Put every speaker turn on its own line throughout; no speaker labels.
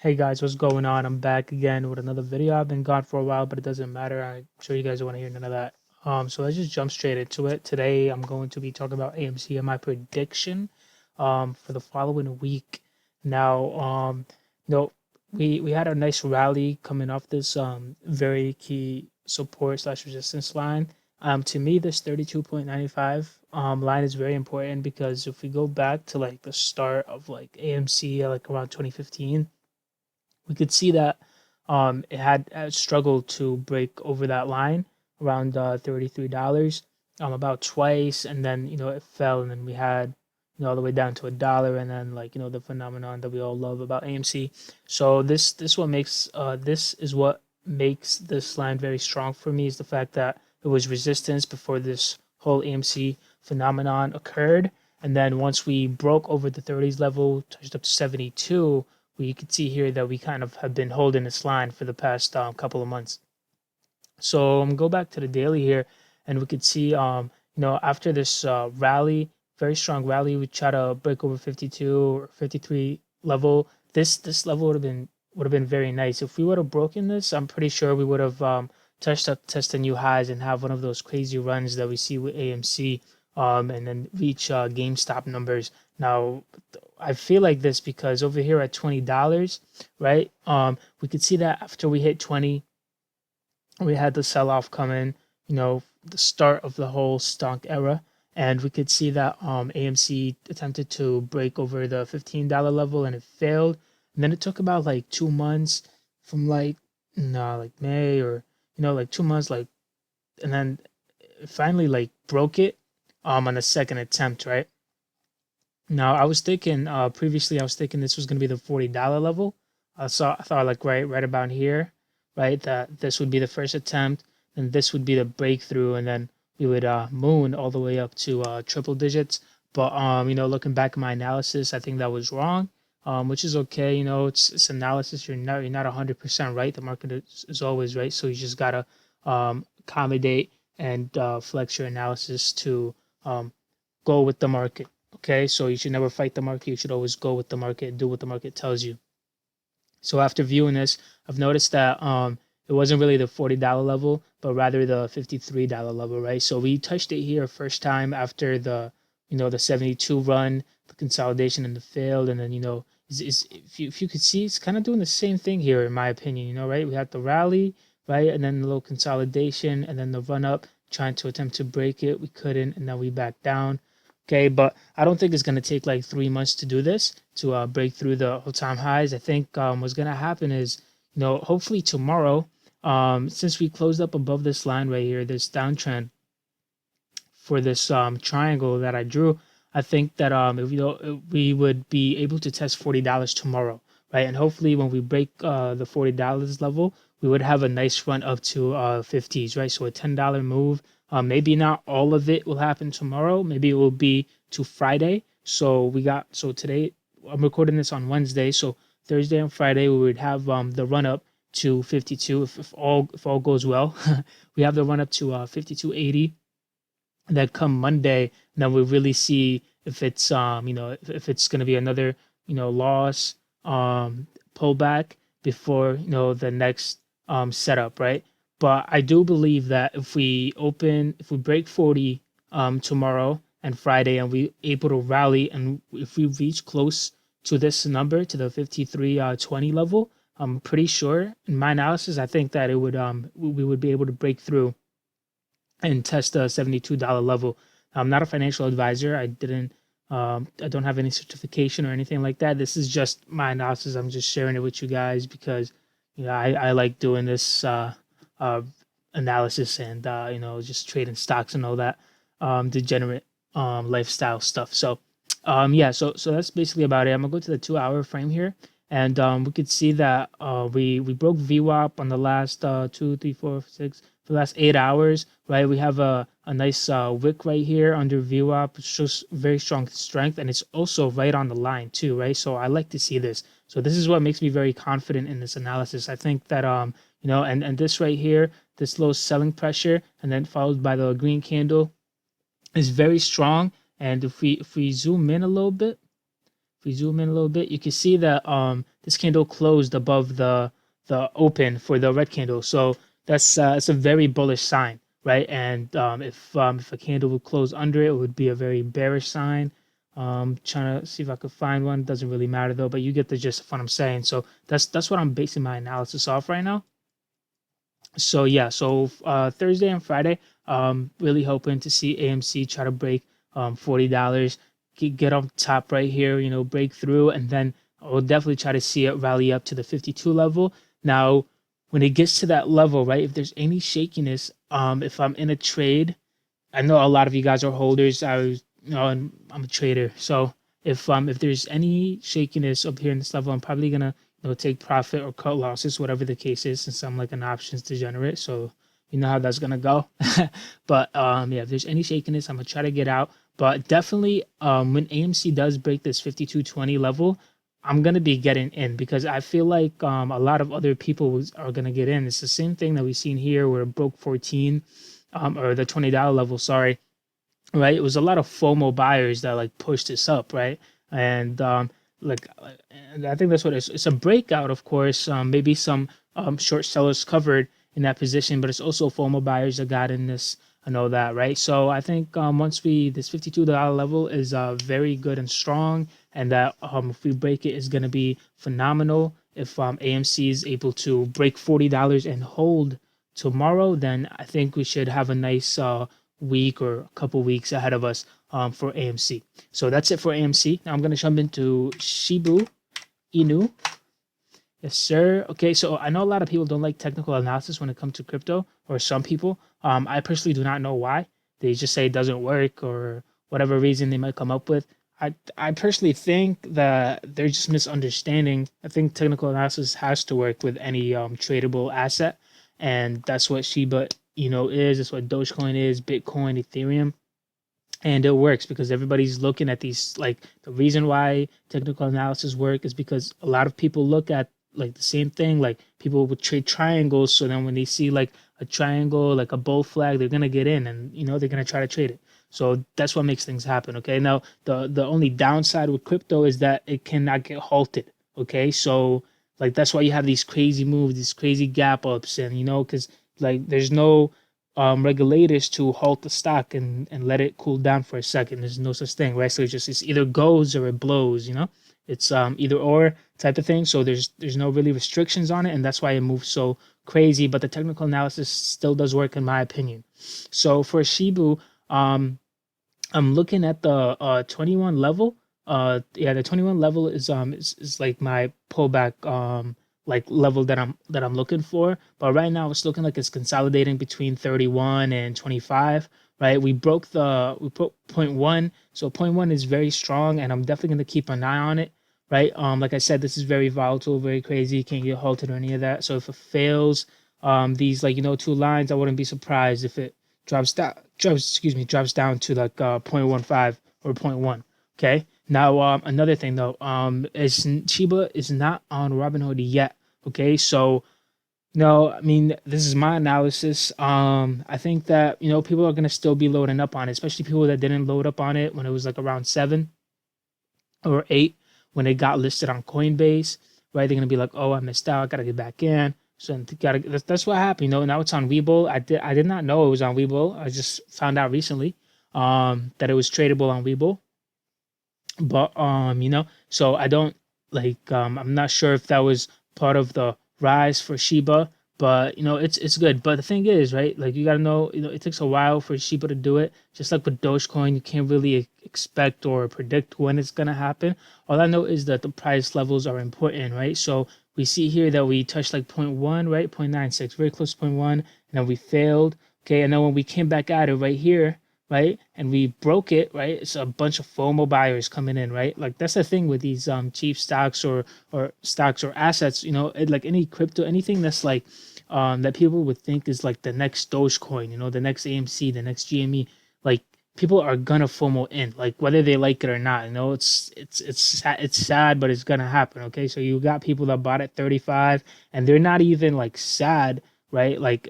Hey guys, what's going on? I'm back again with another video. I've been gone for a while, but it doesn't matter. I'm sure you guys don't want to hear none of that. So let's just jump straight into it. Today I'm going to be talking about AMC and my prediction for the following week. Now, we had a nice rally coming off this very key support slash resistance line. To me, this 32.95 line is very important because if we go back to like the start of like AMC like around 2015, we could see that it had struggled to break over that line around $33 about twice, and then it fell, and then we had all the way down to $1, and then like the phenomenon that we all love about AMC. So this is what makes this line very strong for me, is the fact that it was resistance before this whole AMC phenomenon occurred, and then once we broke over the 30s level, touched up to 72, we could see here that we kind of have been holding this line for the past couple of months. So go back to the daily here, and we could see, after this rally, very strong rally, we try to break over 52 or 53 level. This level would have been very nice. If we would have broken this, I'm pretty sure we would have tested new highs and have one of those crazy runs that we see with AMC, and then reach GameStop numbers. Now, I feel like this because over here at $20, right? We could see that after we hit 20, we had the sell-off coming, the start of the whole stonk era. And we could see that AMC attempted to break over the $15 level and it failed. And then it took about like 2 months from like May, or like 2 months, like, and then it finally like broke it on the second attempt, right? Now I was thinking previously, I was thinking this was gonna be the $40 level. I thought like right about here, right, that this would be the first attempt, and this would be the breakthrough, and then we would moon all the way up to triple digits. But looking back at my analysis, I think that was wrong. Which is okay. It's analysis. You're not 100% right. The market is always right, so you just gotta accommodate and flex your analysis to go with the market. Okay, so you should never fight the market. You should always go with the market and do what the market tells you. So after viewing this, I've noticed that it wasn't really the $40 level, but rather the $53 level, right? So we touched it here first time after the the 72 run, the consolidation and the failed, and then if you could see, it's kind of doing the same thing here in my opinion, right? We had the rally, right, and then the little consolidation, and then the run up, trying to attempt to break it. We couldn't, and then we backed down. Okay, but I don't think it's going to take like 3 months to do this, to break through the all-time highs. I think what's going to happen is, hopefully tomorrow, since we closed up above this line right here, this downtrend for this triangle that I drew, I think that if we would be able to test $40 tomorrow, right? And hopefully when we break the $40 level, we would have a nice run up to 50s, right? So a $10 move. Maybe not all of it will happen tomorrow. Maybe it will be to Friday. So today, I'm recording this on Wednesday. So Thursday and Friday we would have the run up to 52 if all goes well. We have the run up to 52.80. That come Monday, then we really see if it's if it's going to be another loss, pullback before the next setup, right? But I do believe that if we break 40 tomorrow and Friday, and we able to rally, and if we reach close to this number, to the 53.20 level, I'm pretty sure in my analysis, I think that it would we would be able to break through and test the $72 level. I'm not a financial advisor. I don't have any certification or anything like that. This is just my analysis. I'm just sharing it with you guys because I like doing this analysis, and just trading stocks and all that degenerate lifestyle stuff. So yeah, so that's basically about it. I'm gonna go to the 2-hour frame here, and we could see that we broke VWAP on the last 2, 3, 4, 6, for the last 8 hours, right? We have a nice wick right here under VWAP, which shows very strong strength, and it's also right on the line too, right? So I like to see this. So this is what makes me very confident in this analysis. I think that and this right here, this low selling pressure, and then followed by the green candle, is very strong. And if we zoom in a little bit, you can see that this candle closed above the open for the red candle. So that's it's a very bullish sign, right? And if a candle would close under it, it would be a very bearish sign. Trying to see if I could find one. Doesn't really matter though, but you get the gist of what I'm saying. So that's what I'm basing my analysis off right now. So yeah, so Thursday and Friday, really hoping to see AMC try to break $40, get on top right here, you know, break through, and then I'll definitely try to see it rally up to the 52 level. Now, when it gets to that level, right, if there's any shakiness, if I'm in a trade, I know a lot of you guys are holders. I'm a trader, so if there's any shakiness up here in this level, I'm probably gonna take profit or cut losses, whatever the case is, since I'm like an options degenerate. So you know how that's gonna go. But yeah, if there's any shakiness, I'm gonna try to get out. But definitely, when AMC does break this 52.20 level, I'm gonna be getting in because I feel like a lot of other people are gonna get in. It's the same thing that we've seen here where it broke 14, or the $20 level. Sorry, right? It was a lot of FOMO buyers that like pushed this up, right? And like, and I think that's what it is. It's a breakout, of course. Maybe some short sellers covered in that position, but it's also FOMO buyers that got in this and all that, right? So I think once this $52 level is very good and strong, and that if we break it, is going to be phenomenal. If AMC is able to break $40 and hold tomorrow, then I think we should have a nice week or a couple weeks ahead of us for AMC. So that's it for AMC. Now I'm going to jump into SHIB INU. Yes, sir. Okay, so I know a lot of people don't like technical analysis when it comes to crypto, or some people. I personally do not know why. They just say it doesn't work, or whatever reason they might come up with. I personally think that they're just misunderstanding. I think technical analysis has to work with any tradable asset, and that's what Shiba Inu is. That's what Dogecoin is, Bitcoin, Ethereum. And it works because everybody's looking at these. Like, the reason why technical analysis work is because a lot of people look at like the same thing. Like, people would trade triangles, so then when they see like a triangle, like a bull flag, they're gonna get in, and they're gonna try to trade it. So that's what makes things happen. Okay, now the only downside with crypto is that it cannot get halted. Okay, so like that's why you have these crazy moves, these crazy gap ups, and because like there's no regulators to halt the stock and let it cool down for a second. There's no such thing, right? So it's either goes or it blows. It's either or type of thing. So there's no really restrictions on it, and that's why it moves so crazy. But the technical analysis still does work in my opinion. So for Shibu, I'm looking at the 21 level. Yeah, the 21 level is like my pullback like level that I'm looking for. But right now it's looking like it's consolidating between 31 and 25. Right, we broke point one, so point one is very strong, and I'm definitely gonna keep an eye on it. Right, like I said, this is very volatile, very crazy, can't get halted or any of that. So if it fails these like two lines, I wouldn't be surprised if it drops down to like 0.15 or 0.1. Okay, now another thing though, is Shiba is not on Robinhood yet. Okay, so no, I mean, this is my analysis. I think that people are gonna still be loading up on it, especially people that didn't load up on it when it was like around 7 or 8 when it got listed on Coinbase. Right, they're gonna be like, oh, I missed out, I gotta get back in. So that's what happened. Now it's on Webull. I did not know it was on Webull. I just found out recently that it was tradable on Webull. But so I don't like I'm not sure if that was part of the rise for Shiba, but it's good. But the thing is, right, like you gotta know, it takes a while for Shiba to do it. Just like with Dogecoin, you can't really expect or predict when it's gonna happen. All I know is that the price levels are important, right? So we see here that we touched like 0.1, right? 0.96, very close to 0.1, and then we failed. Okay, and then when we came back at it right here, right, and we broke it, right, it's a bunch of FOMO buyers coming in, right? Like that's the thing with these cheap stocks or stocks or assets, like any crypto, anything that's like that people would think is like the next Dogecoin, the next AMC, the next GME, like people are gonna FOMO in, like whether they like it or not. It's sad, but it's gonna happen. Okay, so you got people that bought at 35, and they're not even like sad, right? Like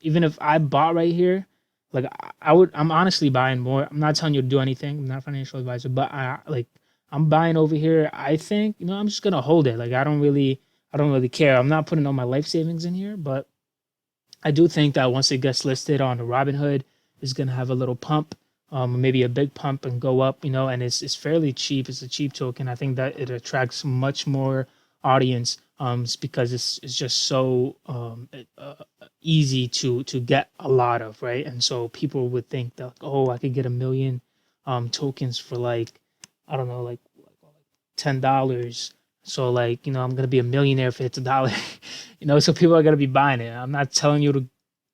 even if I bought right here, like I'm honestly buying more. I'm not telling you to do anything. I'm not a financial advisor, but I'm buying over here. I think, I'm just gonna hold it. Like I don't really care. I'm not putting all my life savings in here, but I do think that once it gets listed on Robinhood, it's gonna have a little pump, maybe a big pump and go up, and it's fairly cheap. It's a cheap token. I think that it attracts much more audience, because it's just so easy to get a lot of, right? And so people would think that, oh, I could get a million tokens for like, I don't know, like $10. So like, I'm gonna be a millionaire if it's $1. So people are gonna be buying it. I'm not telling you to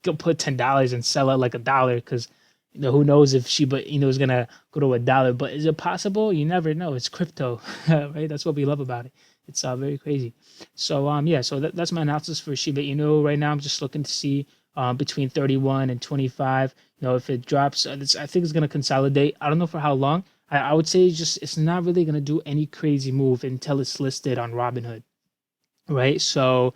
go put $10 and sell it like $1, because who knows if Shiba Inu is gonna go to $1. But is it possible? You never know. It's crypto, right? That's what we love about it. It's very crazy. So yeah, so that's my analysis for Shiba Inu right now. I'm just looking to see between 31 and 25. If it drops, I think it's gonna consolidate. I don't know for how long. I would say it's not really gonna do any crazy move until it's listed on Robinhood, right? So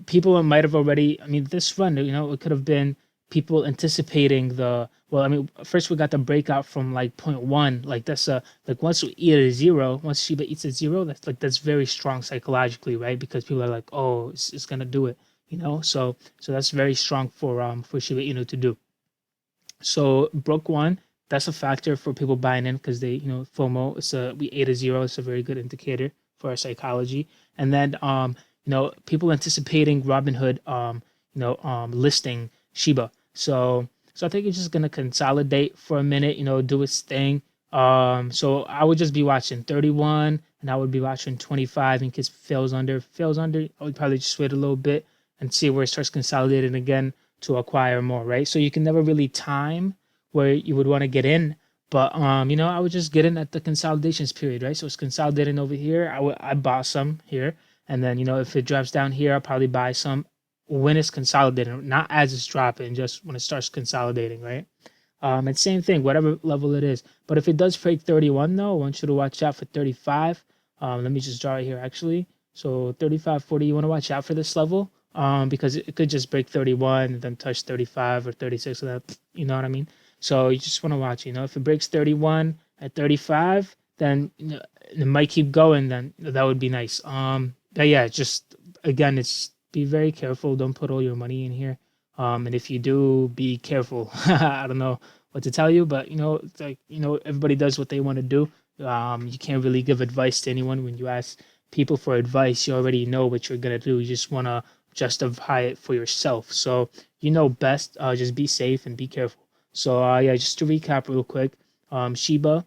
people might have already. I mean, this run, it could have been people anticipating the. Well, I mean, first we got the breakout from like point 0.1. Like that's like once we eat a zero, once Shiba eats a zero, that's very strong psychologically, right? Because people are like, oh, it's gonna do it, So that's very strong for Shiba Inu to do. So broke one. That's a factor for people buying in because they, FOMO. We ate a zero. It's a very good indicator for our psychology. And then, people anticipating Robinhood, listing Shiba. So I think it's just gonna consolidate for a minute. Do its thing. So I would just be watching 31, and I would be watching 25 in case it fails under. I would probably just wait a little bit and see where it starts consolidating again to acquire more. Right. So you can never really time where you would want to get in, but I would just get in at the consolidations period, right? So it's consolidating over here. I bought some here, and then if it drops down here, I'll probably buy some when it's consolidating, not as it's dropping, just when it starts consolidating, right? And same thing, whatever level it is. But if it does break 31 though, I want you to watch out for 35. Let me just draw it here actually. So 35, 40, you want to watch out for this level. Because it could just break 31 and then touch 35 or 36, so that, you know what I mean? So you just want to watch, if it breaks 31 at 35, then it might keep going, then that would be nice. But yeah, just again, it's be very careful. Don't put all your money in here. And if you do, be careful. I don't know what to tell you, but it's like, everybody does what they want to do. You can't really give advice to anyone. When you ask people for advice, you already know what you're gonna do. You just want to justify it for yourself. So best. Just be safe and be careful. So yeah, just to recap real quick, Shiba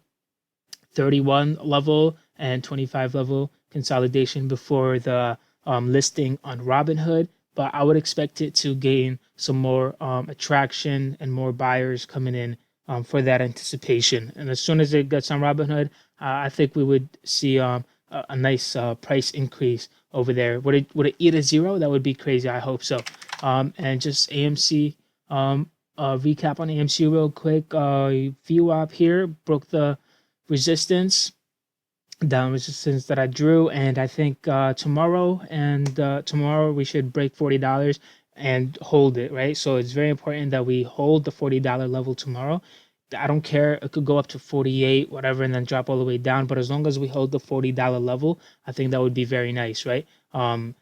31 level and 25 level consolidation before the listing on Robinhood, but I would expect it to gain some more attraction and more buyers coming in for that anticipation. And as soon as it gets on Robinhood, I think we would see a nice price increase over there. Would it eat a zero? That would be crazy. I hope so. And just AMC. Recap on AMC real quick. VWAP here broke the resistance, down resistance that I drew, and I think tomorrow we should break $40 and hold it, right? So it's very important that we hold the $40 level tomorrow. I don't care. It could go up to 48, whatever, and then drop all the way down. But as long as we hold the $40 level, I think that would be very nice, right? And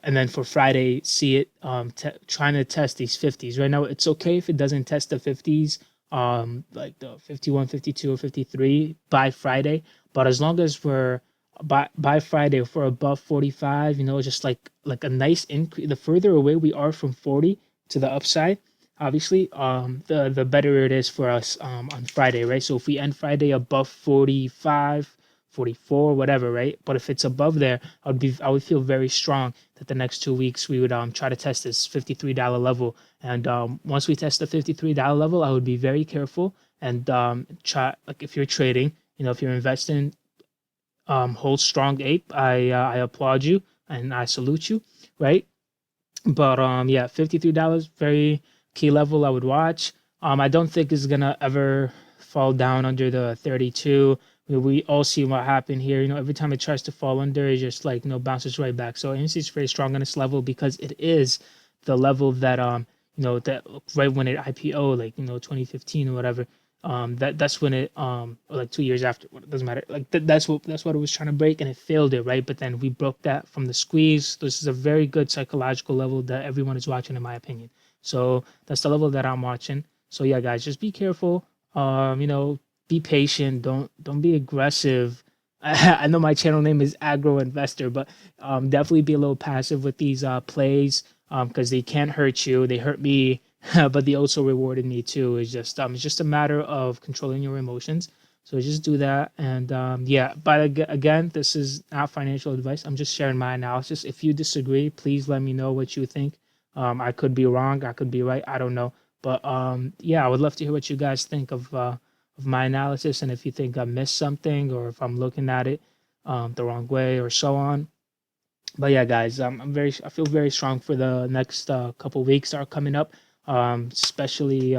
then for Friday, see it trying to test these 50s. Right now, it's okay if it doesn't test the 50s, like the 51, 52, or 53 by Friday. But as long as we're by Friday, if we're above 45, just like a nice increase. The further away we are from 40 to the upside, obviously, the better it is for us on Friday, right? So if we end Friday above 45, 44, whatever, right? But if it's above there, I would feel very strong that the next 2 weeks we would try to test this $53 level. And once we test the $53 level, I would be very careful and try, like, if you're trading, if you're investing, hold strong ape. I applaud you and I salute you, right? But yeah, $53, very key level I would watch. I don't think it's gonna ever fall down under the 32. We all see what happened here. Every time it tries to fall under, it just like bounces right back. So AMC is very strong on this level because it is the level that that right when it IPO, like 2015 or whatever. that's when it or like 2 years after, it doesn't matter, like that's what it was trying to break, and it failed it, right? But then we broke that from the squeeze. This is a very good psychological level that everyone is watching, in my opinion. So that's the level that I'm watching. So yeah, guys, just be careful. Be patient. Don't be aggressive. I know my channel name is Agro Investor, but definitely be a little passive with these plays, because they can't hurt you. They hurt me, but they also rewarded me too. It's just a matter of controlling your emotions. So just do that. And yeah, but again, this is not financial advice. I'm just sharing my analysis. If you disagree, please let me know what you think. I could be wrong. I could be right. I don't know. But yeah, I would love to hear what you guys think of my analysis, and if you think I missed something, or if I'm looking at it the wrong way, or so on. But yeah, guys, I feel very strong for the next couple weeks that are coming up, especially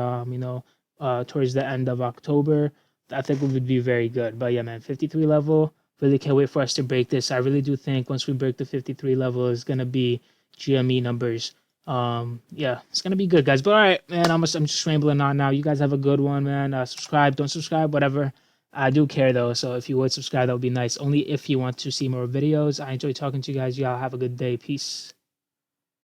towards the end of October. I think it would be very good. But yeah, man, 53 level. Really can't wait for us to break this. I really do think once we break the 53 level, it's gonna be GME numbers. Yeah, it's gonna be good, guys. But all right, man, I'm just rambling on now. You guys have a good one, man. Subscribe, don't subscribe, whatever. I do care though, so if you would subscribe, that would be nice. Only if you want to see more videos. I enjoy talking to you guys. Y'all have a good day. Peace.